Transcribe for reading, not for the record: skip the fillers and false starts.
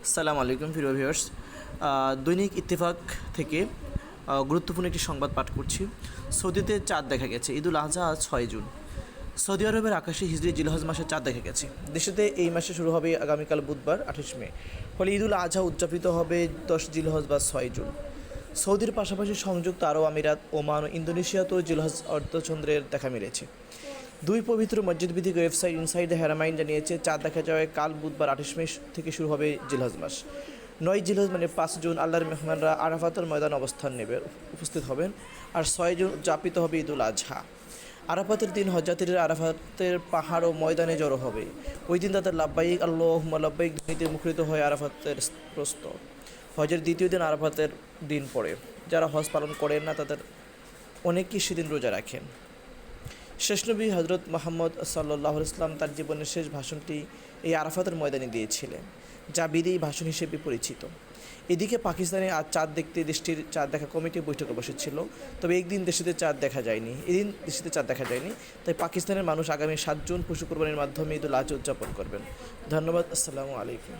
আসসালামু আলাইকুম প্রিয় ভিউয়ার্স। দৈনিক ইত্তেফাক থেকে গুরুত্বপূর্ণ একটি সংবাদ পাঠ করছি। সৌদিতে চাঁদ দেখা গেছে। ঈদুল আজহা আজ 6 জুন। সৌদি আরবের আকাশে হিজরি জিলহজ মাসে চাঁদ দেখা গেছে। দেশেতে এই মাসে শুরু হবে আগামীকাল বুধবার 28 মে। ফলে ঈদুল আজহা উদযাপিত হবে 10 জিলহজ বা 6 জুন। সৌদির পাশাপাশি সংযুক্ত আরব আমিরাত, ওমান ও ইন্দোনেশিয়াতেও জিলহজ অর্ধচন্দ্রের দেখা মিলেছে। দুই পবিত্র মসজিদভিত্তিক ওয়েবসাইট ইনসাইড দ্য হেরামাইন জানিয়েছে, চাঁদ দেখা যাওয়ায় কাল বুধবার 28 মে থেকে শুরু হবে জিলহজ মাস। 9 জিলহজ মানে 5 জুন আল্লাহর মেহমানরা আরাফাতের ময়দান অবস্থান উপস্থিত হবেন। আর 6 জুন উদযাপিত হবে ঈদুল আজহা। আরাফাতের দিন হজযাত্রীরা আরাফাতের পাহাড় ও ময়দানে জড়ো হবে। ওই দিন তাদের লাব্বাইক আল্লাহুম্মা লাব্বাইক ধ্বনিতে মুখরিত হয়ে আরাফাতের প্রস্তর। হজের দ্বিতীয় দিন আরাফাতের দিন পড়ে। যারা হজ পালন করেন না তাদের অনেকেই সেদিন রোজা রাখেন। শেষ নবী হজরত মুহাম্মদ সাল্লাল্লাহু আলাইহি ওয়াসাল্লাম তার জীবনের শেষ ভাষণটি এই আরাফাতের ময়দানে দিয়েছিলেন, যা বিদায়ী ভাষণ হিসেবে পরিচিত। এদিকে পাকিস্তানে আজ চাঁদ দেখতে দেশটির চাঁদ দেখা কমিটি বৈঠকে বসেছিল। তবে একদিন দেশটিতে চাঁদ দেখা যায়নি এদিন দেশটিতে চাঁদ দেখা যায়নি। তাই পাকিস্তানের মানুষ আগামী 7 জুন পশু কোরবানির মাধ্যমে ঈদুল আজহা উদযাপন করবেন। ধন্যবাদ। আসসালামু আলাইকুম।